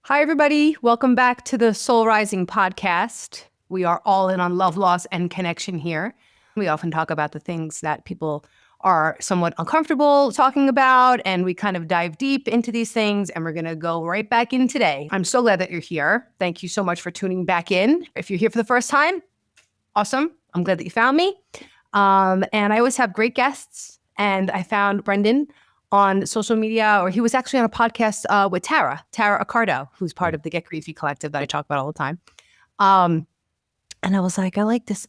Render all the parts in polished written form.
Hi, everybody. Welcome back to the Soul Rising podcast. We are all in on love, loss, and connection here. We often talk about the things that people are somewhat uncomfortable talking about, and we kind of dive deep into these things, and we're going to go right back in today. I'm so glad that you're here. Thank you so much for tuning back in. If you're here for the first time, awesome. I'm glad that you found me. And I always have great guests, and I found Brendan on social media, or he was actually on a podcast with Tara Accardo, who's part of the Get Grieve collective that I talk about all the time. And I was like, I like this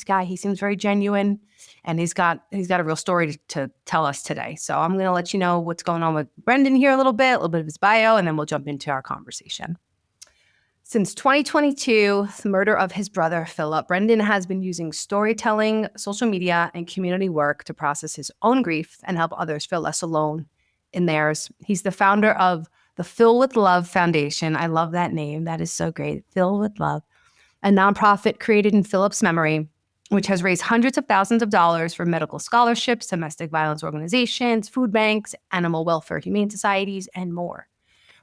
guy. He seems very genuine, and he's got a real story to tell us today. So I'm going to let you know what's going on with Brendan here a little bit of his bio, and then we'll jump into our conversation. Since 2022, the murder of his brother, Philip, Brendan has been using storytelling, social media, and community work to process his own grief and help others feel less alone in theirs. He's the founder of the Fill with Love Foundation. I love that name. That is so great. Fill with Love, a nonprofit created in Philip's memory, which has raised hundreds of thousands of dollars for medical scholarships, domestic violence organizations, food banks, animal welfare humane societies, and more.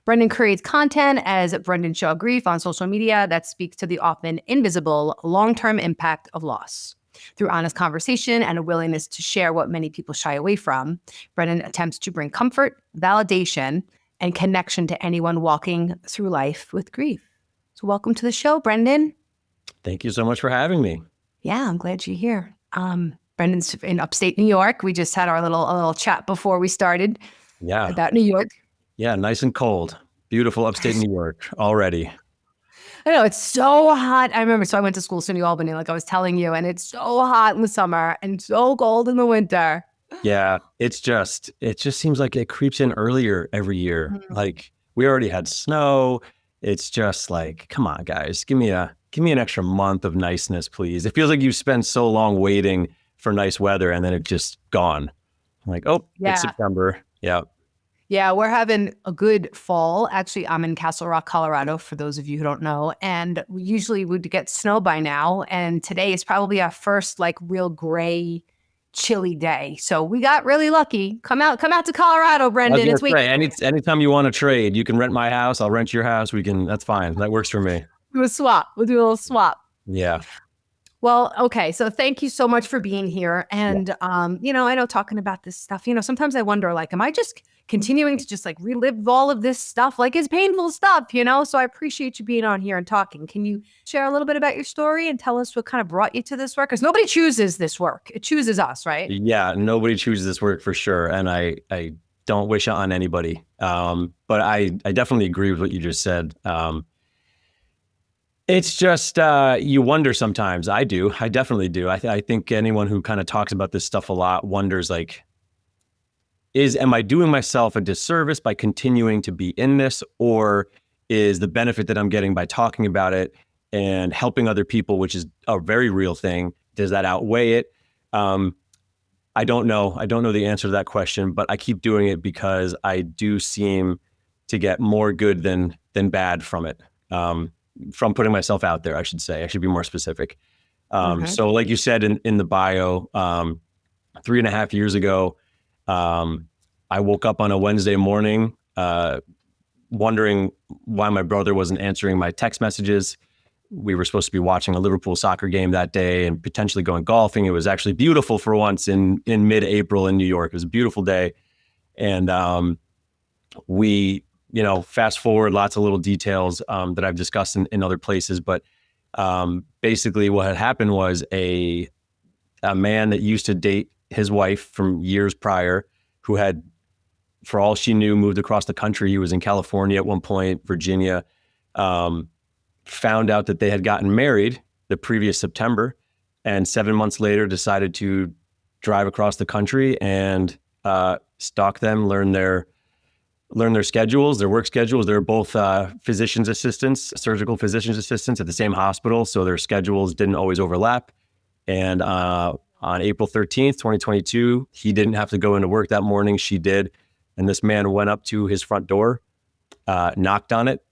Brendan creates content as Brendan Shaw Grief on social media that speaks to the often invisible long-term impact of loss. Through honest conversation and a willingness to share what many people shy away from, Brendan attempts to bring comfort, validation, and connection to anyone walking through life with grief. So welcome to the show, Brendan. Thank you so much for having me. Yeah, I'm glad you're here. Brendan's in upstate New York. We just had our little chat before we started about New York. Yeah, nice and cold. Beautiful upstate New York already. I know, it's so hot. I remember, so I went to school in New Albany, like I was telling you, and it's so hot in the summer and so cold in the winter. Yeah, it just seems like it creeps in earlier every year. Mm-hmm. Like we already had snow. It's just like, come on, guys, give me an extra month of niceness, please. It feels like you spend so long waiting for nice weather and then it's just gone. I'm like, oh, yeah. It's September. Yeah. Yeah, we're having a good fall. Actually, I'm in Castle Rock, Colorado, for those of you who don't know. And we usually would get snow by now. And today is probably our first like real gray, chilly day. So we got really lucky. Come out to Colorado, Brendan. It's weekend. Anytime you want to trade, you can rent my house. I'll rent your house. That's fine. That works for me. We'll do a little swap. Yeah. Well, okay. So thank you so much for being here. And, I know talking about this stuff, sometimes I wonder, like, am I just continuing to just like relive all of this stuff? Like it's painful stuff, So I appreciate you being on here and talking. Can you share a little bit about your story and tell us what kind of brought you to this work? Because nobody chooses this work. It chooses us, right? Yeah, nobody chooses this work for sure. And I don't wish it on anybody. But I definitely agree with what you just said. It's just, you wonder sometimes. I do. I definitely do. I think anyone who kind of talks about this stuff a lot wonders, like, am I doing myself a disservice by continuing to be in this? Or is the benefit that I'm getting by talking about it and helping other people, which is a very real thing, does that outweigh it? I don't know. I don't know the answer to that question, but I keep doing it because I do seem to get more good than bad from it. From putting myself out there, I should say. I should be more specific. So like you said in the bio, 3.5 years ago, I woke up on a Wednesday morning wondering why my brother wasn't answering my text messages. We were supposed to be watching a Liverpool soccer game that day and potentially going golfing. It was actually beautiful for once in mid-April in New York. It was a beautiful day. And we fast forward, lots of little details that I've discussed in other places. But basically what had happened was a man that used to date his wife from years prior, who had, for all she knew, moved across the country. He was in California at one point, Virginia, found out that they had gotten married the previous September, and 7 months later decided to drive across the country and stalk them, learn their schedules, their work schedules. They're both physician's assistants, surgical physician's assistants at the same hospital. So their schedules didn't always overlap. And on April 13th, 2022, he didn't have to go into work that morning. She did. And this man went up to his front door, knocked on it,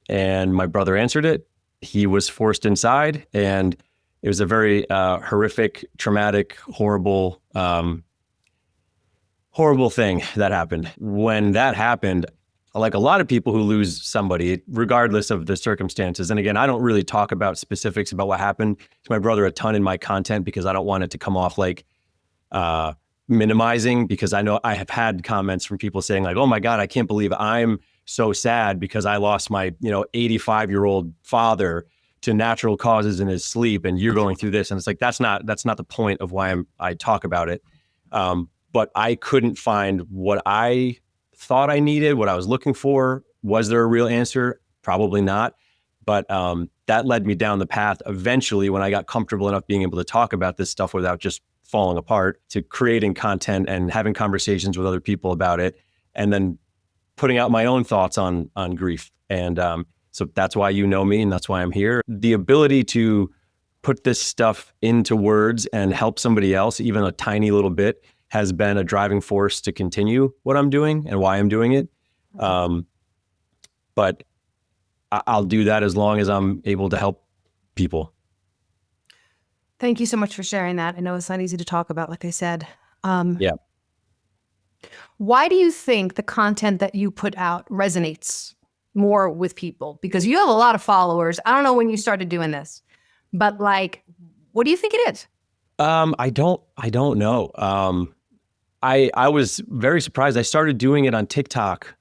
and my brother answered it. He was forced inside, and it was a very horrific, traumatic, horrible thing that happened. When that happened, like a lot of people who lose somebody, regardless of the circumstances. And again, I don't really talk about specifics about what happened to my brother a ton in my content because I don't want it to come off like minimizing, because I know I have had comments from people saying like, oh my God, I can't believe I'm so sad because I lost my, 85-year-old father to natural causes in his sleep, and you're going through this. And it's like, that's not the point of why I talk about it. But I couldn't find what I thought I needed, what I was looking for. Was there a real answer? Probably not. But that led me down the path eventually, when I got comfortable enough being able to talk about this stuff without just falling apart, to creating content and having conversations with other people about it, and then putting out my own thoughts on grief. And so that's why you know me, and that's why I'm here. The ability to put this stuff into words and help somebody else, even a tiny little bit, has been a driving force to continue what I'm doing and why I'm doing it. But I'll do that as long as I'm able to help people. Thank you so much for sharing that. I know it's not easy to talk about, like I said. Yeah. Why do you think the content that you put out resonates more with people? Because you have a lot of followers. I don't know when you started doing this, but like, what do you think it is? I don't know. I was very surprised. I started doing it on TikTok.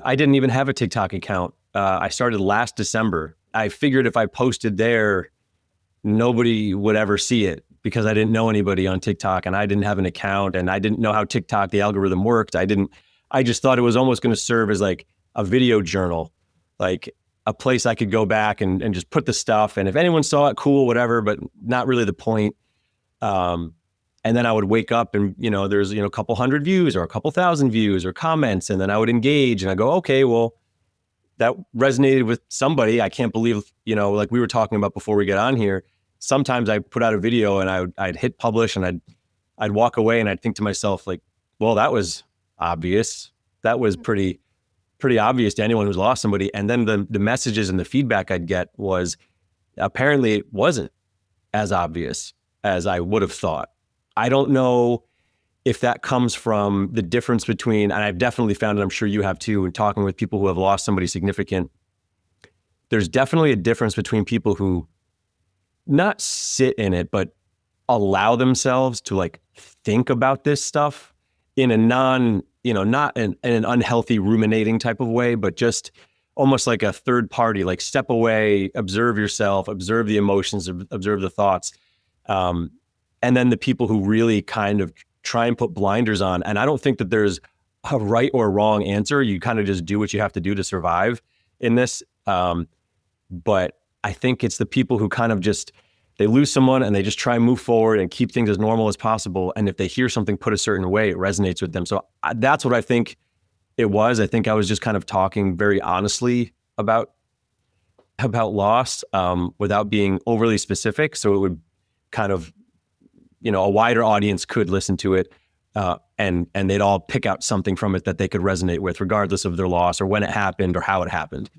I didn't even have a TikTok account. I started last December. I figured if I posted there, nobody would ever see it because I didn't know anybody on TikTok and I didn't have an account and I didn't know how TikTok, the algorithm worked. I just thought it was almost going to serve as like a video journal, like a place I could go back and just put the stuff. And if anyone saw it, cool, whatever, but not really the point. And then I would wake up and, there's, a couple hundred views or a couple thousand views or comments. And then I would engage and I go, okay, well, that resonated with somebody. I can't believe, like we were talking about before we get on here, sometimes I put out a video and I'd hit publish and I'd walk away and I'd think to myself like, well, that was obvious. That was pretty obvious to anyone who's lost somebody. And then the messages and the feedback I'd get was apparently it wasn't as obvious as I would have thought. I don't know if that comes from the difference between, and I've definitely found it, I'm sure you have too, in talking with people who have lost somebody significant, there's definitely a difference between people who not sit in it, but allow themselves to like think about this stuff in a not in an unhealthy ruminating type of way, but just almost like a third party, like step away, observe yourself, observe the emotions, observe the thoughts. And then the people who really kind of try and put blinders on. And I don't think that there's a right or wrong answer. You kind of just do what you have to do to survive in this. But I think it's the people who kind of just, they lose someone and they just try and move forward and keep things as normal as possible. And if they hear something put a certain way, it resonates with them. So that's what I think it was. I think I was just kind of talking very honestly about loss without being overly specific. So it would kind of, a wider audience could listen to it and they'd all pick out something from it that they could resonate with, regardless of their loss or when it happened or how it happened.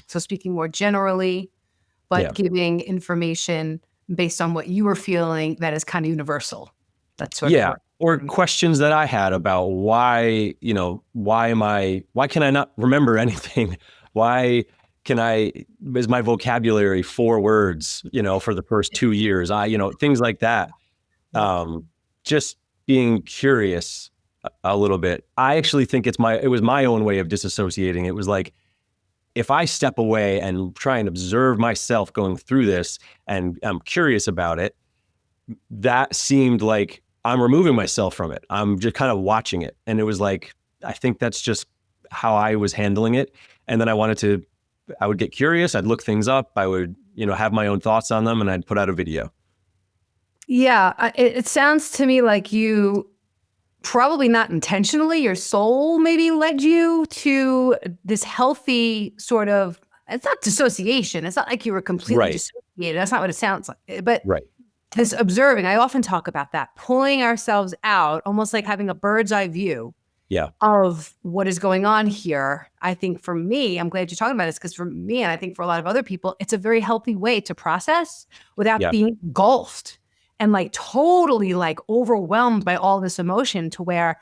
So speaking more generally, but giving information based on what you were feeling that is kind of universal. That's sort of or questions that I had about why can I not remember anything? Why is my vocabulary 4 words, for the first 2 years? Things like that. Just being curious a little bit. I actually think it was my own way of disassociating. It was like, if I step away and try and observe myself going through this and I'm curious about it, that seemed like I'm removing myself from it. I'm just kind of watching it. And it was like, I think that's just how I was handling it. And then I would get curious. I'd look things up. I would, have my own thoughts on them and I'd put out a video. Yeah. It sounds to me like you probably not intentionally, your soul maybe led you to this healthy sort of, it's not dissociation. It's not like you were completely dissociated. That's not what it sounds like. But this observing, I often talk about that, pulling ourselves out, almost like having a bird's eye view of what is going on here. I think for me, I'm glad you're talking about this, because for me, and I think for a lot of other people, it's a very healthy way to process without being engulfed and like totally like overwhelmed by all this emotion, to where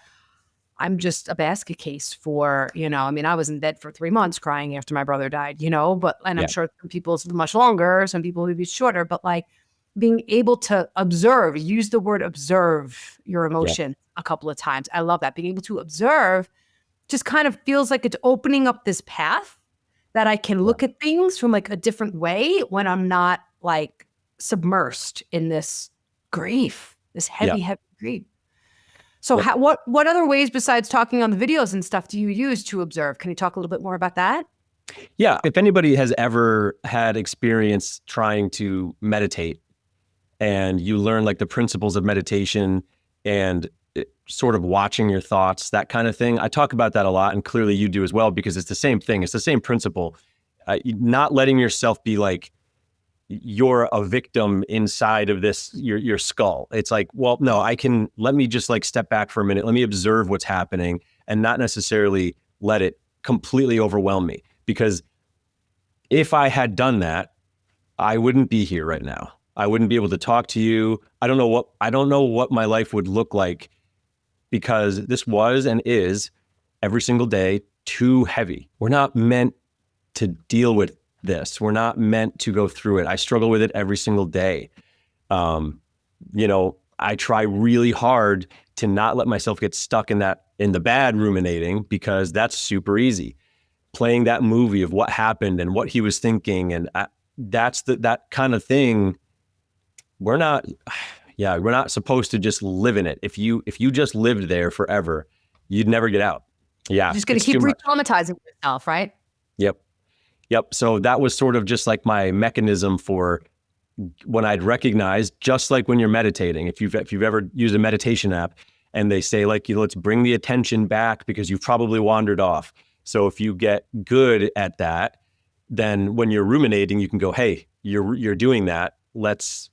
I'm just a basket case for, I mean, I was in bed for 3 months crying after my brother died, and I'm Yeah. sure some people it's much longer, some people maybe shorter, but like being able to observe, use the word observe your Yeah. emotion a couple of times. I love that. Being able to observe just kind of feels like it's opening up this path that I can Yeah. look at things from like a different way when I'm not like submersed in this grief, this Yeah. heavy, heavy grief. So Yep. what other ways besides talking on the videos and stuff do you use to observe? Can you talk a little bit more about that? Yeah. If anybody has ever had experience trying to meditate and you learn like the principles of meditation and sort of watching your thoughts, that kind of thing, I talk about that a lot. And clearly you do as well, because it's the same thing. It's the same principle. Not letting yourself be like, you're a victim inside of this, your skull. It's like, well, no, let me just like step back for a minute. Let me observe what's happening and not necessarily let it completely overwhelm me. Because if I had done that, I wouldn't be here right now. I wouldn't be able to talk to you. I don't know what my life would look like, because this was and is every single day too heavy. We're not meant to deal with this. We're not meant to go through it. I struggle with it every single day. I try really hard to not let myself get stuck in the bad ruminating, because that's super easy. Playing that movie of what happened and what he was thinking. And that's that kind of thing. We're not supposed to just live in it. If you just lived there forever, you'd never get out. Yeah. You're just going to it's keep too much. re-traumatizing yourself, right? Yep. So that was sort of just like my mechanism for when I'd recognize, just like when you're meditating, if you've ever used a meditation app and they say like, let's bring the attention back because you've probably wandered off. So if you get good at that, then when you're ruminating, you can go, hey, you're doing that. Let's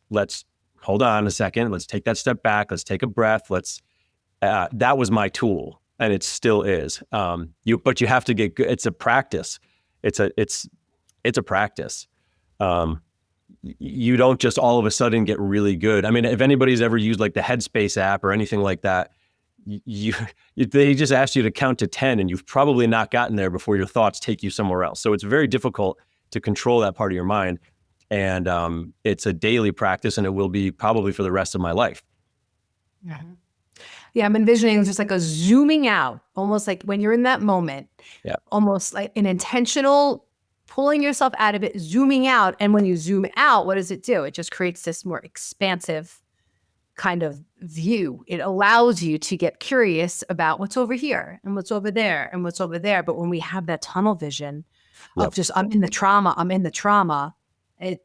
hold on a second. Let's take that step back. Let's take a breath. That was my tool, and it still is. But you have to get good. It's a practice. It's a practice. You don't just all of a sudden get really good. I mean, if anybody's ever used like the Headspace app or anything like that, they just ask you to count to 10, and you've probably not gotten there before your thoughts take you somewhere else. So it's very difficult to control that part of your mind. And it's a daily practice, and it will be probably for the rest of my life. Mm-hmm. Yeah, I'm envisioning just like a zooming out, almost like when you're in that moment, almost like an intentional pulling yourself out of it, zooming out. And when you zoom out, what does it do? It just creates this more expansive kind of view. It allows you to get curious about what's over here and what's over there and what's over there. But when we have that tunnel vision of just, I'm in the trauma, you're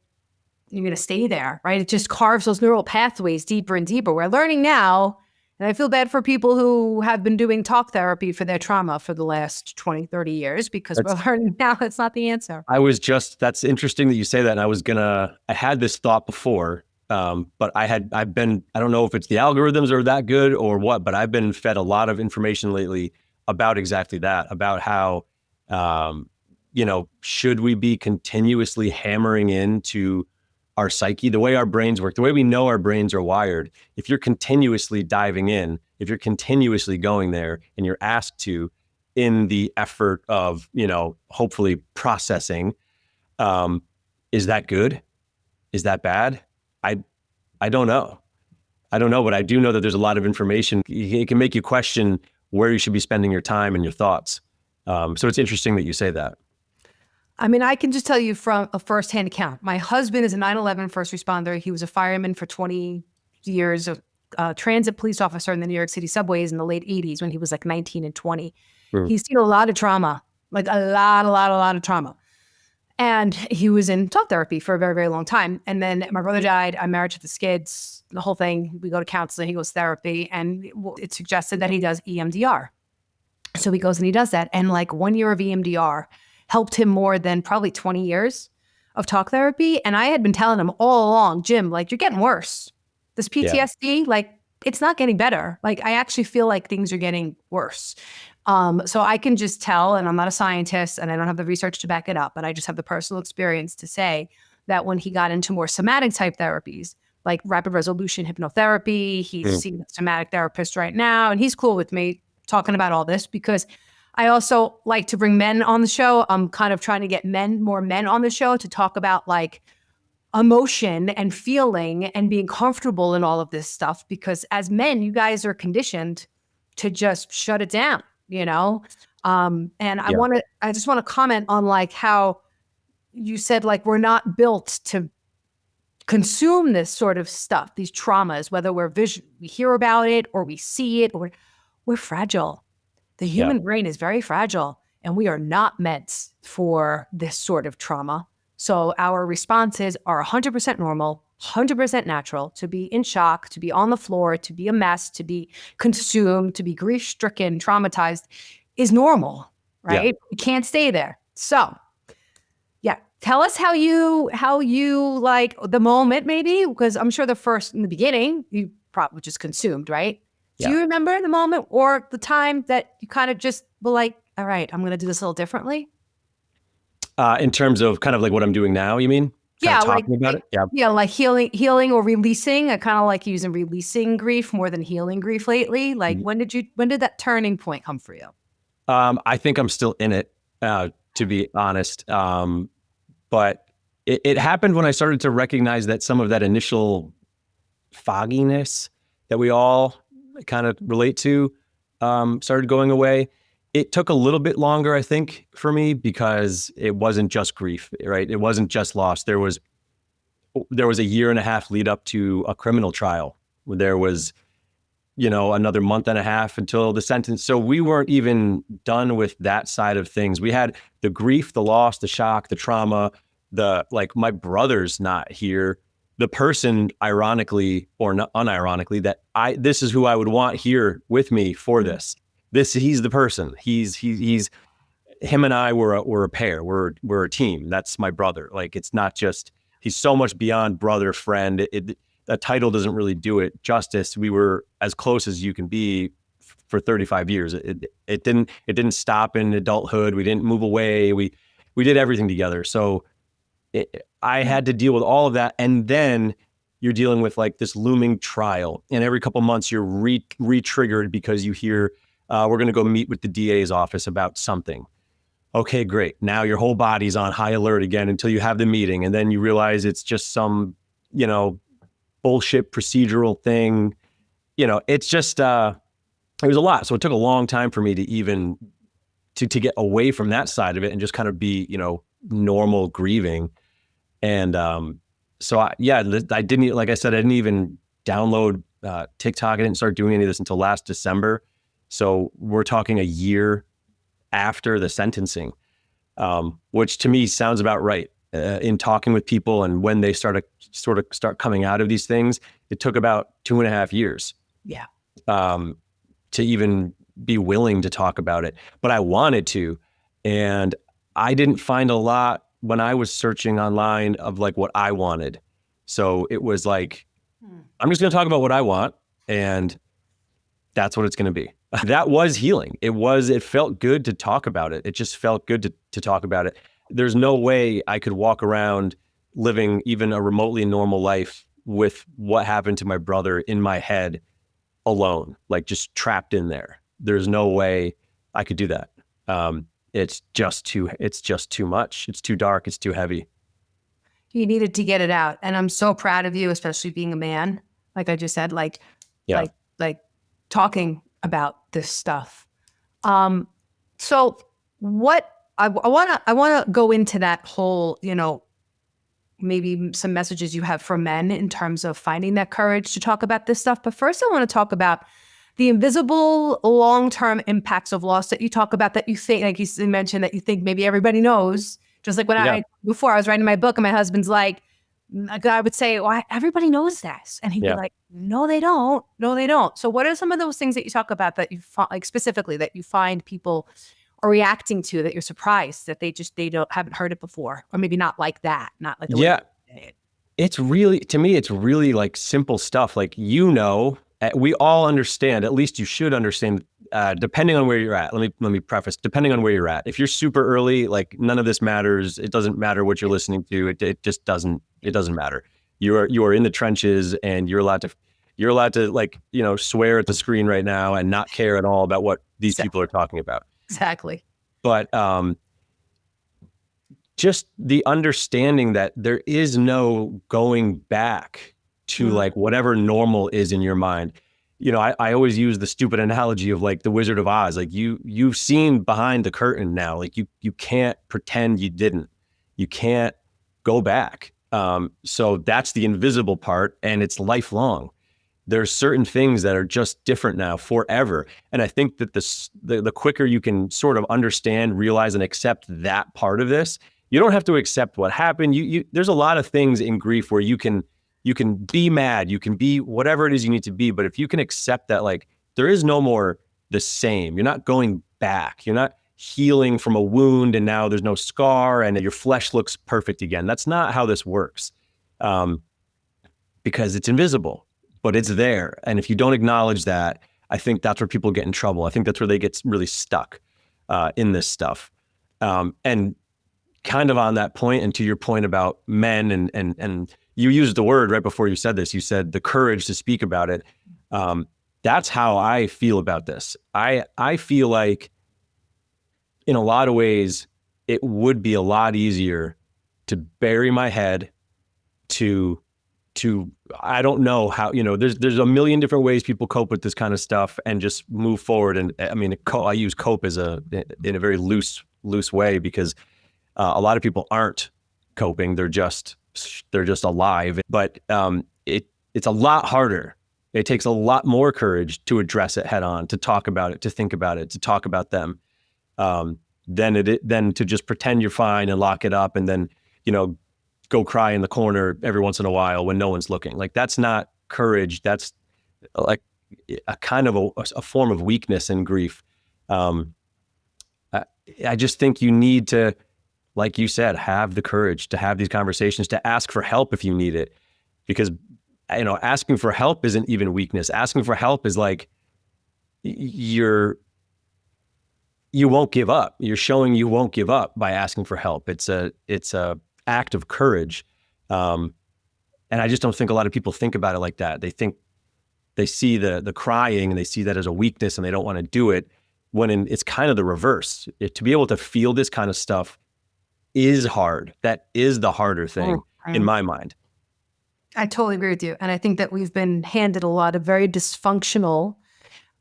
going to stay there, right? It just carves those neural pathways deeper and deeper. We're learning now, and I feel bad for people who have been doing talk therapy for their trauma for the last 20, 30 years, because we're learning now that's not the answer. That's interesting that you say that. And I had this thought before, but I don't know if it's the algorithms are that good or what, but I've been fed a lot of information lately about exactly that, about how, should we be continuously hammering into our psyche, the way our brains work, the way we know our brains are wired. If you're continuously diving in, if you're continuously going there, and you're asked to, in the effort of, hopefully processing, is that good? Is that bad? I don't know. But I do know that there's a lot of information. It can make you question where you should be spending your time and your thoughts. So it's interesting that you say that. I mean, I can just tell you from a firsthand account. My husband is a 9/11 first responder. He was a fireman for 20 years, a transit police officer in the New York City subways in the late 80s when he was like 19 and 20. He's seen a lot of trauma, like a lot of trauma. And he was in talk therapy for a very, very long time. And then my brother died. I'm married to the skids, the whole thing. We go to counseling, he goes to therapy, and it suggested that he does EMDR. So he goes and he does that. And like 1 year of EMDR helped him more than probably 20 years of talk therapy. And I had been telling him all along, Jim, like, you're getting worse. This PTSD, like, it's not getting better. Like, I actually feel like things are getting worse. So I can just tell, and I'm not a scientist and I don't have the research to back it up, but I just have the personal experience to say that when he got into more somatic type therapies, like rapid resolution hypnotherapy, he's seeing a somatic therapist right now, and he's cool with me talking about all this because I also like to bring men on the show. I'm kind of trying to get more men on the show to talk about like emotion and feeling and being comfortable in all of this stuff, because as men, you guys are conditioned to just shut it down, you know? And I just want to comment on like how you said, like, we're not built to consume this sort of stuff, these traumas, whether we hear about it or we see it, or we're fragile. The human brain is very fragile, and we are not meant for this sort of trauma. So our responses are 100% normal, 100% natural. To be in shock, to be on the floor, to be a mess, to be consumed, to be grief-stricken, traumatized is normal, right? Yeah. We can't stay there. So, yeah, tell us how you like the moment, maybe, because I'm sure in the beginning, you probably just consumed, right? Do you remember the moment or the time that you kind of just were like, all right, I'm going to do this a little differently? In terms of kind of like what I'm doing now, you mean? Kind of talking about it? Yeah. Yeah, like healing or releasing. I kind of like using releasing grief more than healing grief lately. Like, when did that turning point come for you? I think I'm still in it, to be honest. But it happened when I started to recognize that some of that initial fogginess that we all kind of relate to started going away. It took a little bit longer, I think, for me, because it wasn't just grief, right? It wasn't just loss. There was a year and a half lead up to a criminal trial. There was, another month and a half until the sentence. So we weren't even done with that side of things. We had the grief, the loss, the shock, the trauma, my brother's not here. The person, ironically or not unironically, this is who I would want here with me for this. He's the person. He's him and I were a pair. We're a team. That's my brother. Like, it's not just, he's so much beyond brother, friend. That title doesn't really do it justice. We were as close as you can be for 35 years. It didn't stop in adulthood. We didn't move away. We did everything together. So I had to deal with all of that. And then you're dealing with like this looming trial. And every couple months you're re-triggered because you hear, we're going to go meet with the DA's office about something. Okay, great. Now your whole body's on high alert again until you have the meeting. And then you realize it's just some, bullshit procedural thing. It's just, it was a lot. So it took a long time for me to even to get away from that side of it and just kind of be, normal grieving. And I didn't, like I said, I didn't even download TikTok. I didn't start doing any of this until last December. So we're talking a year after the sentencing, which to me sounds about right. In talking with people and when they start coming out of these things, it took about 2.5 years. Yeah. To even be willing to talk about it. But I wanted to, and I didn't find a lot when I was searching online of like what I wanted. So it was like, I'm just going to talk about what I want, and that's what it's going to be. That was healing. It felt good to talk about it. It just felt good to talk about it. There's no way I could walk around living even a remotely normal life with what happened to my brother in my head alone, like just trapped in there. There's no way I could do that. It's just too much. It's too dark. It's too heavy. You needed to get it out. And I'm so proud of you, especially being a man. Like I just said, like talking about this stuff. So what I want to go into that whole, maybe some messages you have for men in terms of finding that courage to talk about this stuff. But first I want to talk about the invisible long-term impacts of loss that you talk about, that you think, like you mentioned, that you think maybe everybody knows. Just like when before I was writing my book and my husband's like, I would say, well, everybody knows this. And he'd be like, no, they don't. No, they don't. So what are some of those things that you talk about that you find, like specifically, that you find people are reacting to, that you're surprised that they haven't heard it before, or maybe not like that, not like the way you say it. It's really, to me, it's really like simple stuff. Like, we all understand, at least you should understand, depending on where you're at. Let me preface, depending on where you're at. If you're super early, like none of this matters. It doesn't matter what you're listening to. It just doesn't matter. You are in the trenches, and you're allowed to like, swear at the screen right now and not care at all about these people are talking about. Exactly. But just the understanding that there is no going back to like whatever normal is in your mind. You know, I always use the stupid analogy of like the Wizard of Oz. Like you've seen behind the curtain now. Like you can't pretend you didn't. You can't go back. So that's the invisible part, and it's lifelong. There's certain things that are just different now forever. And I think that the quicker you can sort of understand, realize, and accept that part of this, you don't have to accept what happened. There's a lot of things in grief where you can be mad, you can be whatever it is you need to be. But if you can accept that, like, there is no more the same, you're not going back, you're not healing from a wound and now there's no scar and your flesh looks perfect again. That's not how this works, because it's invisible, but it's there. And if you don't acknowledge that, I think that's where people get in trouble. I think that's where they get really stuck in this stuff. And kind of on that point, and to your point about men, and you used the word right before you said this, you said the courage to speak about it. That's how I feel about this. I feel like in a lot of ways, it would be a lot easier to bury my head, to I don't know how, you know, there's a million different ways people cope with this kind of stuff and just move forward. And I mean, I use cope in a very loose way, because a lot of people aren't coping. They're just alive. But it's a lot harder. It takes a lot more courage to address it head on, to talk about it, to think about it, to talk about them, than to just pretend you're fine and lock it up and then, you know, go cry in the corner every once in a while when no one's looking. Like, that's not courage. That's like a kind of a form of weakness in grief. I just think you need to, like you said, have the courage to have these conversations, to ask for help if you need it, because, you know, asking for help isn't even weakness. Asking for help is like you won't give up. You're showing you won't give up by asking for help. It's a act of courage. And I just don't think a lot of people think about it like that. They think they see the crying and they see that as a weakness and they don't want to do it, when it's kind of the reverse. To be able to feel this kind of stuff is hard. That is the harder thing in my mind. I totally agree with you. And I think that we've been handed a lot of very dysfunctional,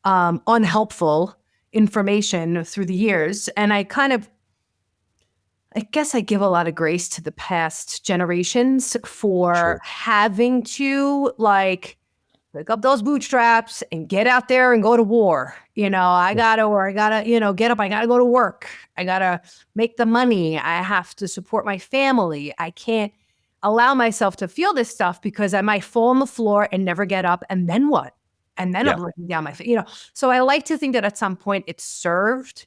unhelpful information through the years. And I guess I give a lot of grace to the past generations for having to like pick up those bootstraps and get out there and go to war. You know, I gotta, you know, get up, I gotta go to work. I gotta make the money. I have to support my family. I can't allow myself to feel this stuff because I might fall on the floor and never get up. And then what? And then I'm looking down my face, you know? So I like to think that at some point it served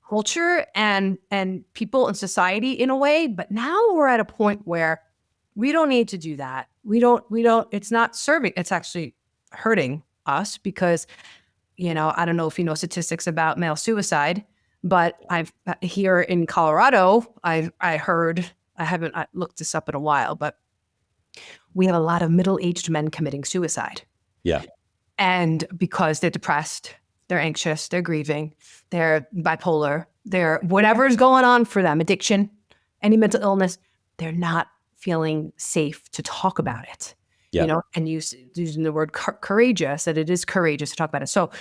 culture and people in society in a way, but now we're at a point where we don't need to do that. We don't, it's not serving, it's actually hurting us because, you know, I don't know if you know statistics about male suicide, but here in Colorado, I heard, I haven't looked this up in a while, but we have a lot of middle-aged men committing suicide. Yeah. And because they're depressed, they're anxious, they're grieving, they're bipolar, they're whatever's going on for them, addiction, any mental illness, they're not feeling safe to talk about it. You know, and using the word courageous, that it is courageous to talk about it. So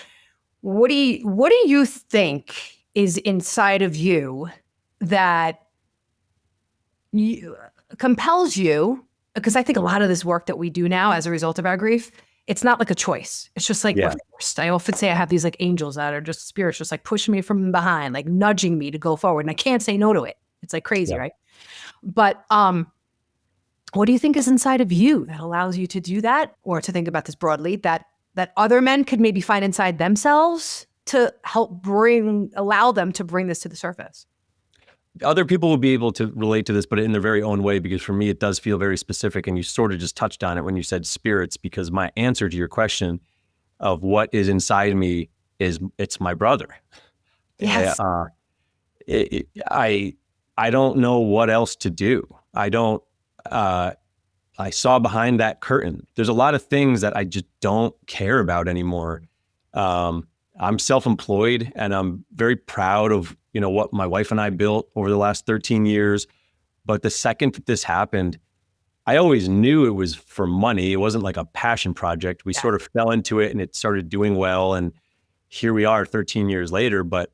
what do you think is inside of you that compels you? Because I think a lot of this work that we do now as a result of our grief, it's not like a choice. It's just like we're forced. I often say I have these like angels that are just spirits, just like pushing me from behind, like nudging me to go forward. And I can't say no to it. It's like crazy, right? But what do you think is inside of you that allows you to do that, or to think about this broadly, that other men could maybe find inside themselves to help allow them to bring this to the surface? Other people will be able to relate to this, but in their very own way, because for me, it does feel very specific. And you sort of just touched on it when you said spirits, because my answer to your question of what is inside me is it's my brother. Yes. I don't know what else to do. I saw behind that curtain. There's a lot of things that I just don't care about anymore. I'm self-employed and I'm very proud of, what my wife and I built over the last 13 years. But the second that this happened, I always knew it was for money. It wasn't like a passion project. We Yeah. sort of fell into it and it started doing well. And here we are 13 years later, but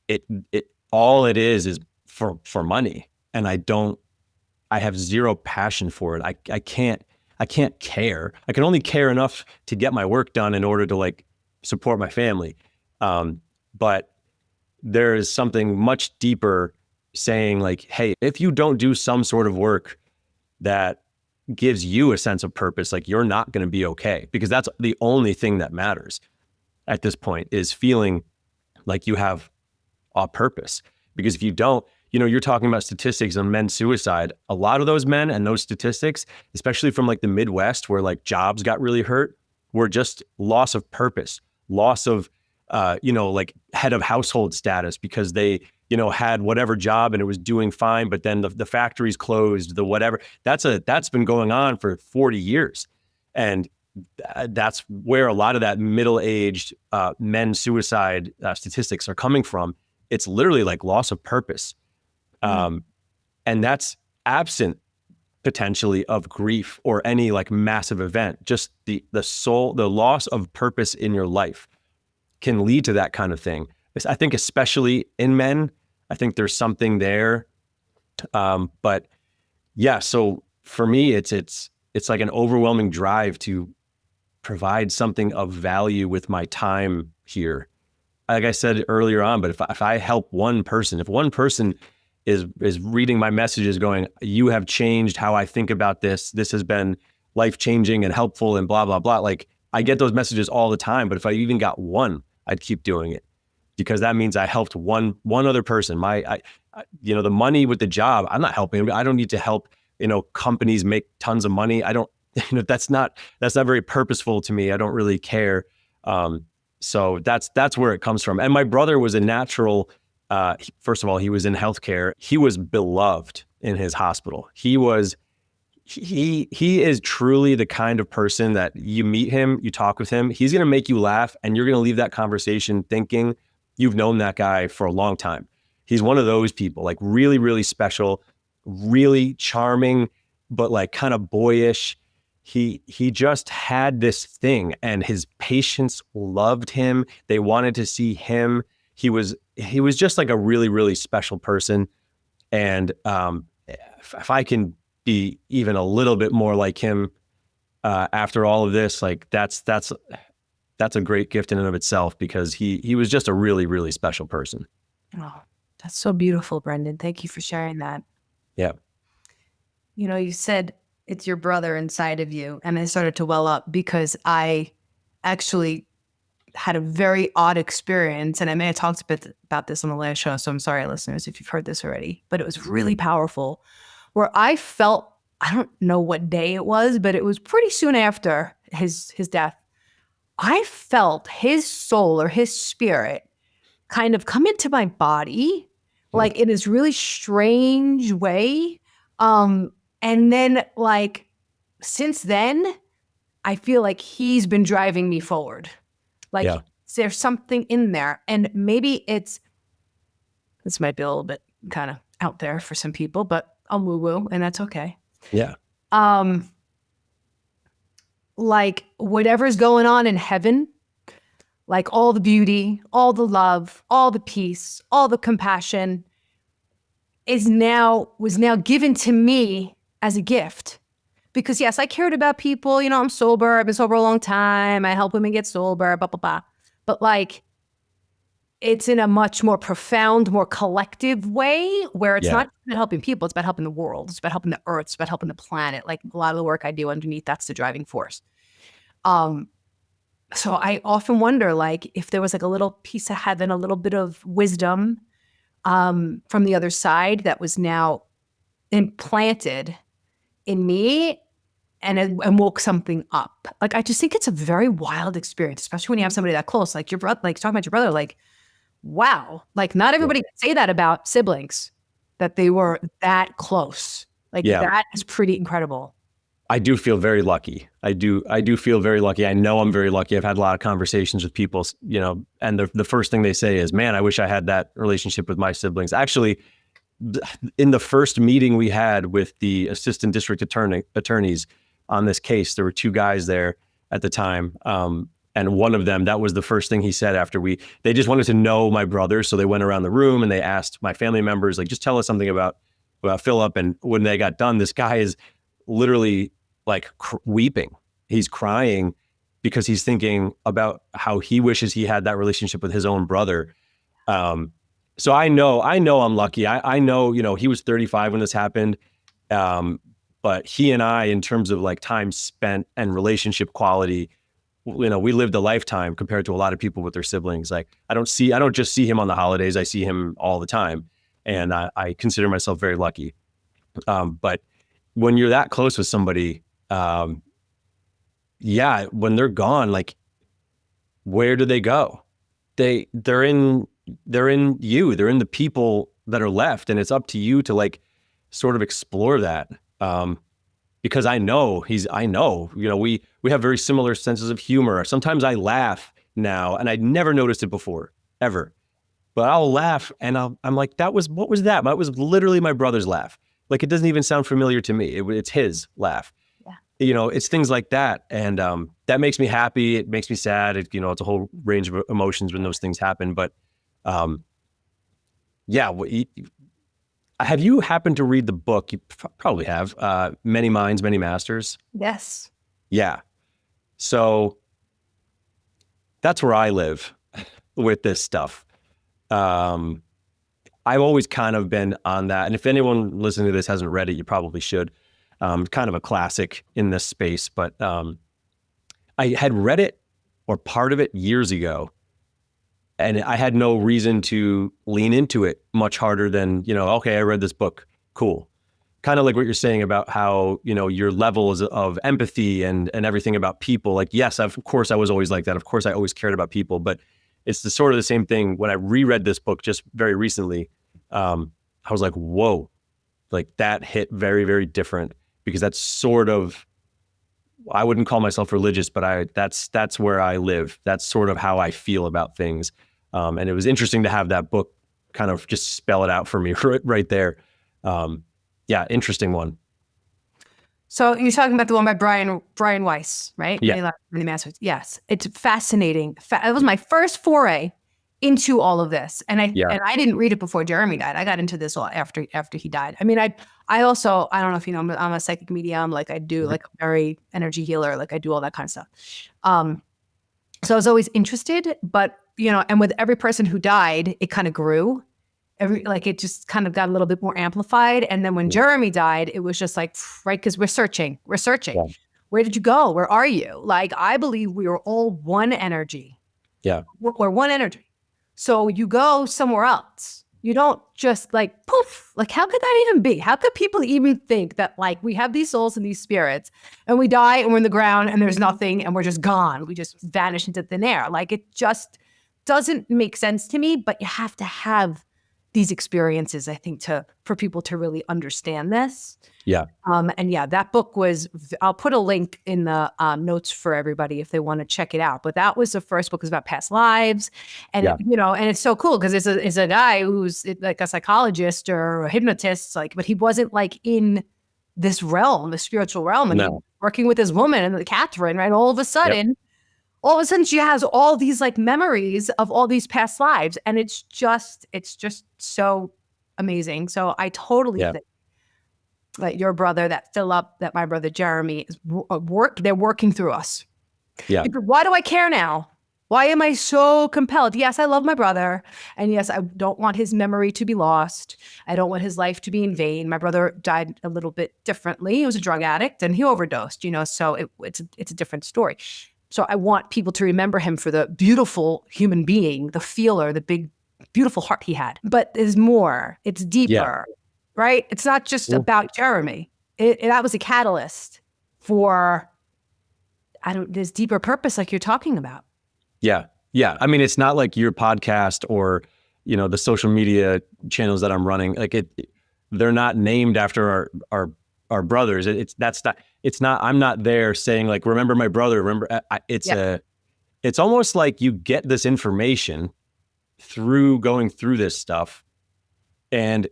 it all it is for money. And I have zero passion for it. I can't care. I can only care enough to get my work done in order to like support my family. But there is something much deeper saying like, hey, if you don't do some sort of work that gives you a sense of purpose, like you're not going to be okay, because that's the only thing that matters at this point, is feeling like you have a purpose. Because if you don't, you're talking about statistics on men's suicide. A lot of those men and those statistics, especially from like the Midwest where like jobs got really hurt, were just loss of purpose, loss of, like head of household status, because they, had whatever job and it was doing fine, but then the factories closed, the whatever. That's been going on for 40 years. And that's where a lot of that middle-aged men suicide statistics are coming from. It's literally like loss of purpose. And that's absent potentially of grief or any like massive event. Just the loss of purpose in your life can lead to that kind of thing. I think especially in men, I think there's something there. But yeah, so for me, it's like an overwhelming drive to provide something of value with my time here. Like I said earlier on, but if I help one person, if one person is reading my messages going, you have changed how I think about this. This has been life-changing and helpful and blah, blah, blah. Like I get those messages all the time, but if I even got one, I'd keep doing it, because that means I helped one other person. The money with the job, I'm not helping. I don't need to help, companies make tons of money. I don't, that's not very purposeful to me. I don't really care. So that's where it comes from. And my brother was a natural. First of all, he was in healthcare. He was beloved in his hospital. He is truly the kind of person that you meet him, you talk with him, he's going to make you laugh, and you're going to leave that conversation thinking you've known that guy for a long time. He's one of those people, like really, really special, really charming, but like kind of boyish. He just had this thing, and his patients loved him. They wanted to see him. He was just like a really, really special person. And if I can be even a little bit more like him after all of this, like that's a great gift in and of itself, because he was just a really, really special person. Oh, that's so beautiful, Brendan. Thank you for sharing that. Yeah. You said it's your brother inside of you, and I started to well up because I actually had a very odd experience, and I may have talked a bit about this on the last show, so I'm sorry, listeners, if you've heard this already, but it was really powerful, where I felt, I don't know what day it was, but it was pretty soon after his death. I felt his soul or his spirit kind of come into my body, like in this really strange way. And then like, since then, I feel like he's been driving me forward. Like there's something in there, and maybe this might be a little bit kind of out there for some people, but I'll woo-woo, and that's okay. Yeah. Like whatever's going on in heaven, like all the beauty, all the love, all the peace, all the compassion was now given to me as a gift. Because yes, I cared about people, I'm sober, I've been sober a long time, I help women get sober, blah, blah, blah. But like, it's in a much more profound, more collective way, where it's not about helping people, it's about helping the world, it's about helping the earth, it's about helping the planet. Like a lot of the work I do underneath, that's the driving force. So I often wonder, like, if there was like a little piece of heaven, a little bit of wisdom from the other side that was now implanted in me and woke something up. Like, I just think it's a very wild experience, especially when you have somebody that close, like your brother, like talking about your brother, like, wow. Like not everybody can say that about siblings, that they were that close. Like that is pretty incredible. I do feel very lucky. I do feel very lucky. I know I'm very lucky. I've had a lot of conversations with people, and the first thing they say is, man, I wish I had that relationship with my siblings. Actually, in the first meeting we had with the assistant district attorneys on this case, there were two guys there at the time. And one of them, that was the first thing he said after they just wanted to know my brother. So they went around the room and they asked my family members, like, just tell us something about Philip. And when they got done, this guy is literally like weeping. He's crying because he's thinking about how he wishes he had that relationship with his own brother. So I know I'm lucky. I know, he was 35 when this happened. But he and I, in terms of like time spent and relationship quality, we lived a lifetime compared to a lot of people with their siblings. Like I don't just see him on the holidays. I see him all the time. And I consider myself very lucky. But when you're that close with somebody, when they're gone, like, where do they go? They're in you. They're in the people that are left, and it's up to you to like sort of explore that. Because I know, we have very similar senses of humor. Sometimes I laugh now, and I'd never noticed it before, ever. But I'll laugh, and I'm like, what was that? That was literally my brother's laugh. Like, it doesn't even sound familiar to me. It's his laugh. Yeah. It's things like that. And that makes me happy. It makes me sad. It's a whole range of emotions when those things happen. But have you happened to read the book? You probably have. Many Minds, Many Masters. Yes. Yeah. So that's where I live with this stuff. I've always kind of been on that. And if anyone listening to this hasn't read it, you probably should. Kind of a classic in this space. But I had read it or part of it years ago. And I had no reason to lean into it much harder than, okay, I read this book. Cool. Kind of like what you're saying about how, your levels of empathy and everything about people. Like, yes, of course, I was always like that. Of course, I always cared about people. But it's the same thing. When I reread this book just very recently, I was like, whoa, like that hit very, very different, because that's sort of, I wouldn't call myself religious, but that's where I live. That's sort of how I feel about things. And it was interesting to have that book kind of just spell it out for me right there. Interesting one. So you're talking about the one by Brian Weiss, right? Yeah. Many Masters. Yes. It's fascinating. It was my first foray into all of this. And I didn't read it before Jeremy died. I got into this all after he died. I mean, I also, I don't know if you know, I'm a psychic medium. Like I do like a very energy healer. Like I do all that kind of stuff. So I was always interested, but and with every person who died, it kind of grew. It just kind of got a little bit more amplified. And then when Jeremy died, it was just like, right, because we're searching. Yeah. Where did you go? Where are you? Like, I believe we are all one energy. Yeah. We're one energy. So you go somewhere else. You don't just like poof. Like, how could that even be? How could people even think that like we have these souls and these spirits and we die and we're in the ground and there's nothing and we're just gone. We just vanish into thin air. Like, it just doesn't make sense to me, but you have to have these experiences, I think, for people to really understand this. Yeah. That book was, I'll put a link in the notes for everybody if they want to check it out. But that was the first book. It was about past lives. And, and it's so cool because it's a guy who's like a psychologist or a hypnotist, but he wasn't like in this realm, the spiritual realm, and he was working with his woman and Catherine, right? All of a sudden, she has all these like memories of all these past lives. And it's just so amazing. So I totally think that your brother, that Philip, that my brother Jeremy is they're working through us. Yeah. Why do I care now? Why am I so compelled? Yes, I love my brother. And yes, I don't want his memory to be lost. I don't want his life to be in vain. My brother died a little bit differently. He was a drug addict and he overdosed, so it's a different story. So I want people to remember him for the beautiful human being, the feeler, the big, beautiful heart he had. But there's more. It's deeper, right? It's not just about Jeremy. That was a catalyst for, this deeper purpose like you're talking about. Yeah. Yeah. I mean, it's not like your podcast or, the social media channels that I'm running. Like they're not named after our our brothers. It's not, I'm not there saying like, remember my brother, remember, it's almost like you get this information through going through this stuff. And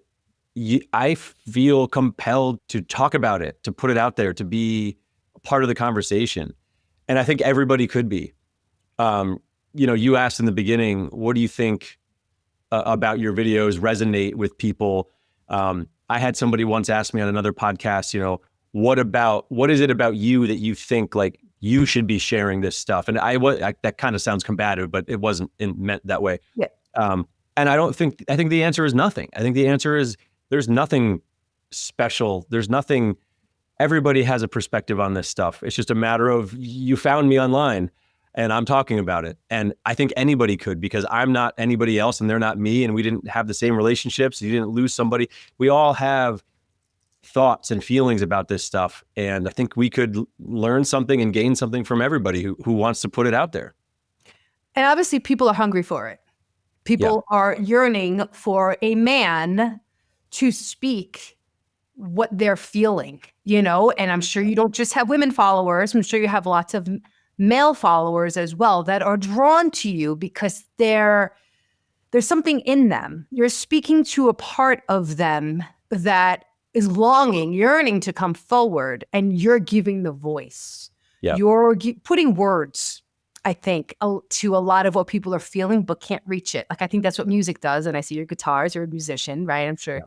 I feel compelled to talk about it, to put it out there, to be a part of the conversation. And I think everybody could be. You asked in the beginning, what do you think about your videos resonate with people? I had somebody once ask me on another podcast, what is it about you that you think like you should be sharing this stuff? And that kind of sounds combative, but it wasn't meant that way. Yeah. And I think the answer is nothing. I think the answer is there's nothing special. There's nothing, everybody has a perspective on this stuff. It's just a matter of you found me online and I'm talking about it. And I think anybody could, because I'm not anybody else and they're not me. And we didn't have the same relationships. You didn't lose somebody. We all have thoughts and feelings about this stuff. And I think we could learn something and gain something from everybody who wants to put it out there. And obviously people are hungry for it. People are yearning for a man to speak what they're feeling, and I'm sure you don't just have women followers. I'm sure you have lots of male followers as well that are drawn to you because there's something in them. You're speaking to a part of them that is longing, yearning to come forward, and you're giving the voice. Yeah. You're putting words, I think, to a lot of what people are feeling, but can't reach it. Like, I think that's what music does. And I see your guitars, you're a musician, right? I'm sure. Yeah.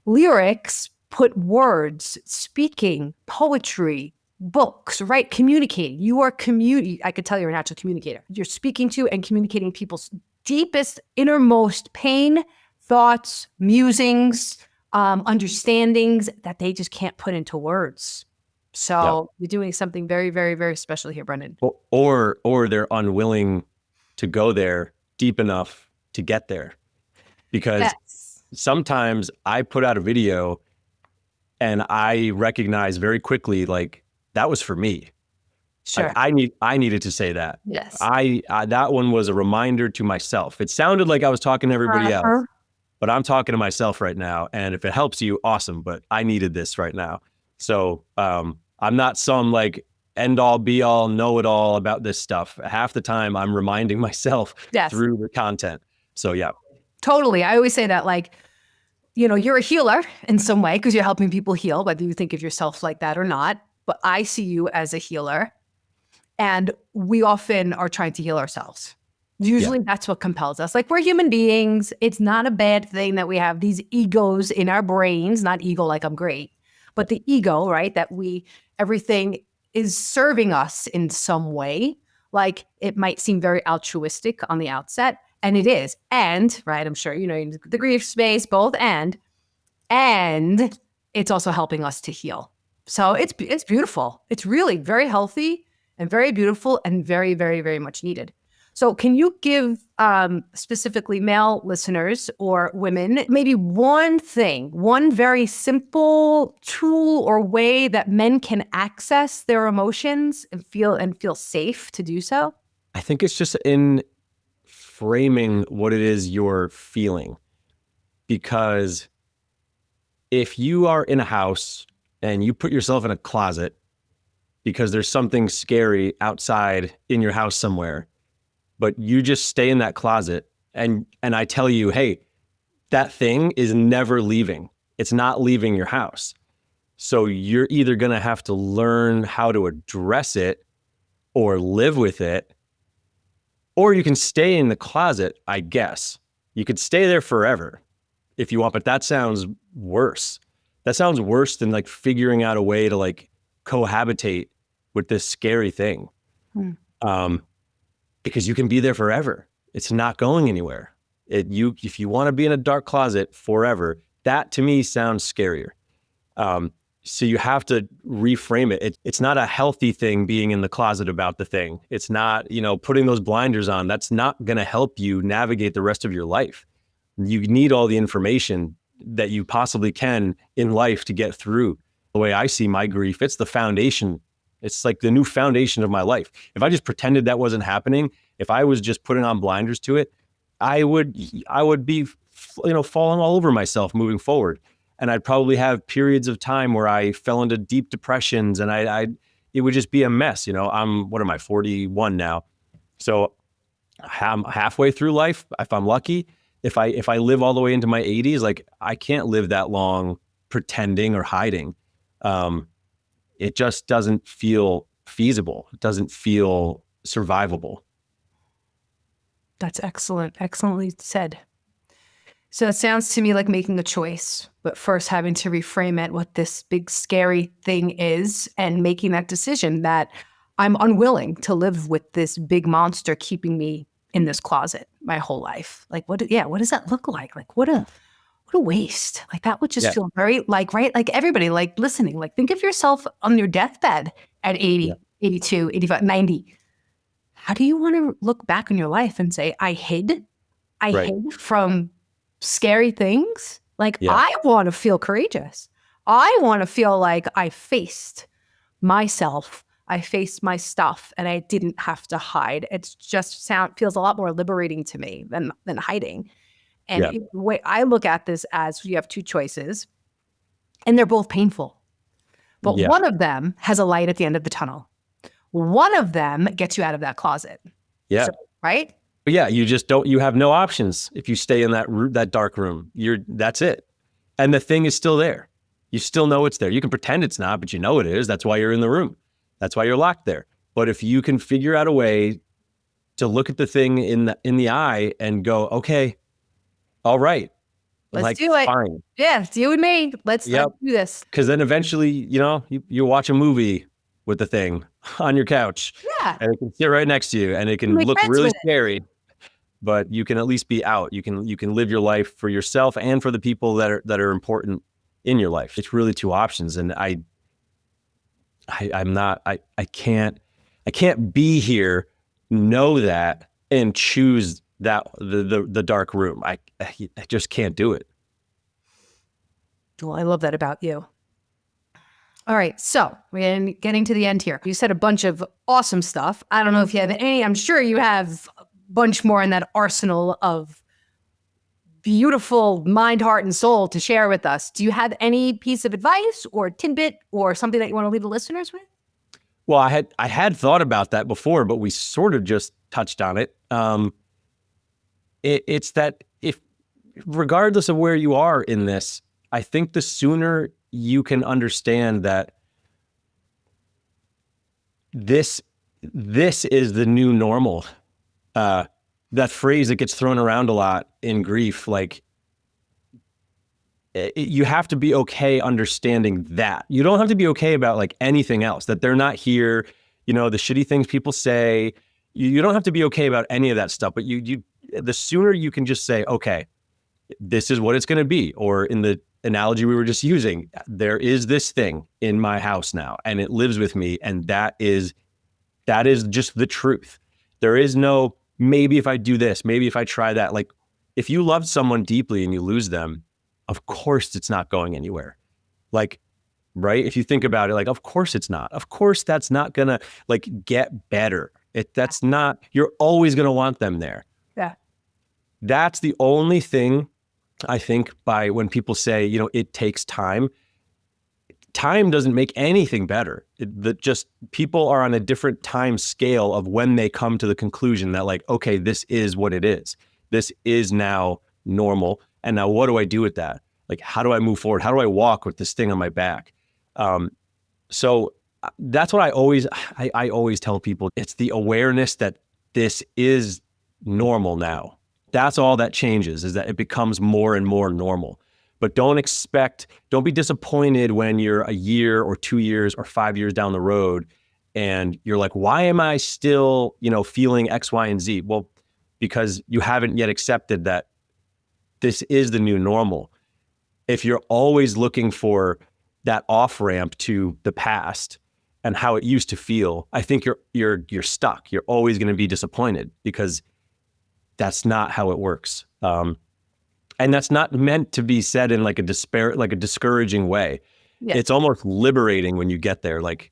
Lyrics put words, speaking, poetry, books, right? Communicating. You are I could tell you're a natural communicator. You're speaking to and communicating people's deepest, innermost pain, thoughts, musings, understandings that they just can't put into words. So you're doing something very, very, very special here, Brendan. Or they're unwilling to go there deep enough to get there. Because sometimes I put out a video and I recognize very quickly, like, that was for me. Sure. Like, I needed to say that. Yes. That one was a reminder to myself. It sounded like I was talking to everybody else, but I'm talking to myself right now. And if it helps you, awesome. But I needed this right now. So I'm not some like end all be all, know it all about this stuff. Half the time I'm reminding myself through the content. So yeah. Totally. I always say that, like, you're a healer in some way because you're helping people heal, whether you think of yourself like that or not. But I see you as a healer, and we often are trying to heal ourselves. Usually that's what compels us. Like, we're human beings. It's not a bad thing that we have these egos in our brains, not ego like I'm great, but the ego, right? That everything is serving us in some way. Like, it might seem very altruistic on the outset, and it is. And, right, I'm sure, in the grief space, both and it's also helping us to heal. So it's beautiful. It's really very healthy and very beautiful and very, very, very much needed. So can you give specifically male listeners or women maybe one very simple tool or way that men can access their emotions and feel safe to do so? I think it's just in framing what it is you're feeling. Because if you are in a house and you put yourself in a closet because there's something scary outside in your house somewhere, but you just stay in that closet and I tell you, hey, that thing is never leaving. It's not leaving your house. So you're either going to have to learn how to address it or live with it, or you can stay in the closet, I guess. You could stay there forever if you want, but that sounds worse. That sounds worse than like figuring out a way to like cohabitate with this scary thing. Because you can be there forever. It's not going anywhere. If you want to be in a dark closet forever, that to me sounds scarier. So you have to reframe it. It's not a healthy thing being in the closet about the thing. It's not, putting those blinders on. That's not going to help you navigate the rest of your life. You need all the information that you possibly can in life to get through. The way I see my grief, it's the foundation. It's like the new foundation of my life. If I just pretended that wasn't happening, if I was just putting on blinders to it, I would be, falling all over myself moving forward. And I'd probably have periods of time where I fell into deep depressions, and it would just be a mess. What am I, 41 now? So I'm halfway through life, if I'm lucky. If I live all the way into my 80s, like, I can't live that long pretending or hiding. It just doesn't feel feasible. It doesn't feel survivable. That's excellent. Excellently said. So it sounds to me like making a choice, but first having to reframe it, what this big scary thing is, and making that decision that I'm unwilling to live with this big monster keeping me in this closet my whole life. Like, what does that look like? Like, what a waste. Like, that would just feel very like, right? Like, everybody like listening, like, think of yourself on your deathbed at 80, 82, 85, 90. How do you want to look back on your life and say, I hid from scary things? Like, I want to feel courageous. I want to feel like I faced myself. I faced my stuff, and I didn't have to hide. It's just feels a lot more liberating to me than hiding. And the way I look at this as, you have two choices, and they're both painful. But one of them has a light at the end of the tunnel. One of them gets you out of that closet. Yeah. So, right? But yeah, you have no options if you stay in that dark room. That's it. And the thing is still there. You still know it's there. You can pretend it's not, but you know it is. That's why you're in the room. That's why you're locked there. But if you can figure out a way to look at the thing in the eye and go, okay, all right, let's do it. Fine. Yeah, it's you and me. Let's do this. Because then eventually, you watch a movie with the thing on your couch. Yeah. And it can sit right next to you, and it can look really scary, but you can at least be out. You can live your life for yourself and for the people that are important in your life. It's really two options. And I can't be here, know that, and choose that the dark room. I just can't do it. Well, I love that about you. All right, so we're getting to the end here. You said a bunch of awesome stuff. I don't know if you have any. I'm sure you have a bunch more in that arsenal of beautiful mind, heart, and soul to share with us. Do you have any piece of advice or tidbit or something that you want to leave the listeners with? Well, I had thought about that before, but we sort of just touched on it. It's that regardless of where you are in this, I think the sooner you can understand that this is the new normal. That phrase that gets thrown around a lot in grief, like, you have to be okay understanding that. You don't have to be okay about like anything else, that they're not here, the shitty things people say. You don't have to be okay about any of that stuff, but the sooner you can just say, okay, this is what it's going to be. Or in the analogy we were just using, there is this thing in my house now, and it lives with me. And that is just the truth. There is no, maybe if I do this, maybe if I try that. Like, if you love someone deeply and you lose them, of course it's not going anywhere. Like, right? If you think about it, like, of course it's not. Of course that's not gonna like get better. That's not, you're always gonna want them there. Yeah. That's the only thing I think by when people say, it takes time. Time doesn't make anything better. Just people are on a different time scale of when they come to the conclusion that, like, okay, this is what it is. This is now normal. And now what do I do with that? Like, how do I move forward? How do I walk with this thing on my back? So that's what I always tell people. It's the awareness that this is normal now. That's all that changes, is that it becomes more and more normal. But don't be disappointed when you're a year or 2 years or 5 years down the road and you're like, why am I still, feeling X, Y, and Z? Well, because you haven't yet accepted that this is the new normal. If you're always looking for that off-ramp to the past and how it used to feel, I think you're stuck. You're always going to be disappointed because that's not how it works. And that's not meant to be said in like a discouraging way. Yeah. It's almost liberating when you get there. Like,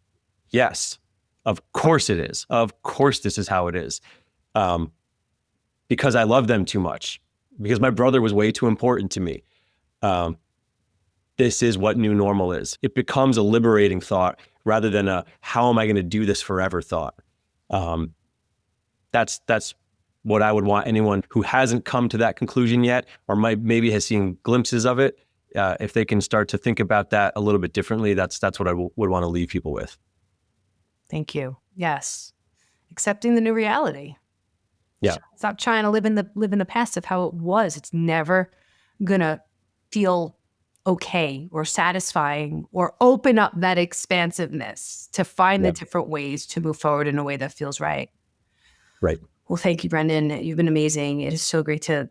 yes, of course it is. Of course this is how it is. Because I love them too much. Because my brother was way too important to me. this is what new normal is. It becomes a liberating thought rather than a, how am I going to do this forever thought. That's what I would want anyone who hasn't come to that conclusion yet, or maybe has seen glimpses of it, if they can start to think about that a little bit differently, that's what I would want to leave people with. Thank you. Yes. Accepting the new reality. Yeah. Stop trying to live in the past of how it was. It's never gonna feel okay or satisfying or open up that expansiveness to find the different ways to move forward in a way that feels right. Right. Well, thank you, Brendan. You've been amazing. It is so great to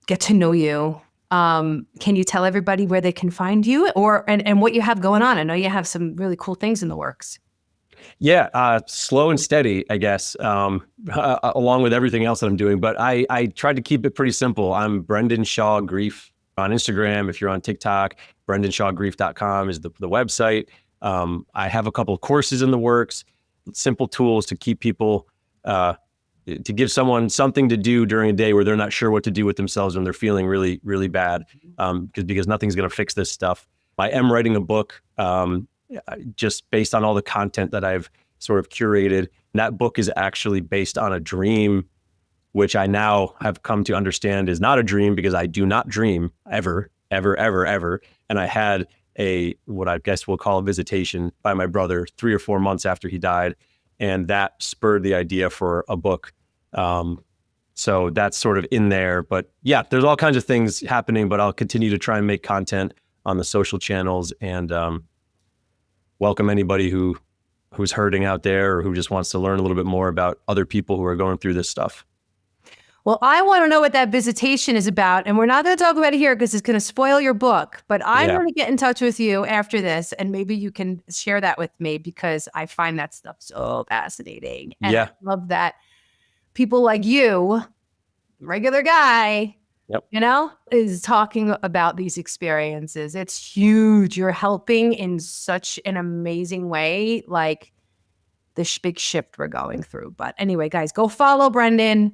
get to know you. Can you tell everybody where they can find you and what you have going on? I know you have some really cool things in the works. Yeah, slow and steady, I guess, along with everything else that I'm doing. But I tried to keep it pretty simple. I'm Brendan Shaw Grieve on Instagram. If you're on TikTok, BrendanShawGrieve.com is the website. I have a couple of courses in the works, simple tools to keep people, to give someone something to do during a day where they're not sure what to do with themselves when they're feeling really, really bad, because nothing's going to fix this stuff. I am writing a book, just based on all the content that I've sort of curated. And that book is actually based on a dream, which I now have come to understand is not a dream, because I do not dream ever, ever, ever, ever. And I had what I guess we'll call a visitation by my brother 3 or 4 months after he died. And that spurred the idea for a book. So that's sort of in there. But yeah, there's all kinds of things happening, but I'll continue to try and make content on the social channels, and welcome anybody who's hurting out there, or who just wants to learn a little bit more about other people who are going through this stuff. Well, I want to know what that visitation is about, and we're not going to talk about it here because it's going to spoil your book, but I'm going to get in touch with you after this, and maybe you can share that with me, because I find that stuff so fascinating. And I love that people like you, regular guy, is talking about these experiences. It's huge. You're helping in such an amazing way, like this big shift we're going through. But anyway, guys, go follow Brendan.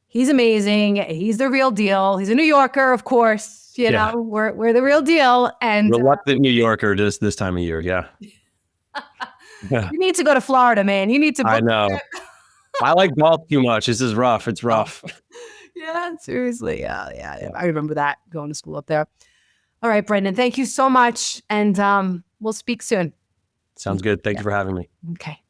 He's amazing. He's the real deal. He's a New Yorker, of course. You know, we're the real deal. And reluctant New Yorker this time of year. Yeah. You need to go to Florida, man. You need to. I know. I like golf too much. This is rough. It's rough. Yeah, seriously. Yeah. I remember that, going to school up there. All right, Brendan, thank you so much. And we'll speak soon. Sounds good. Thank you for having me. Okay.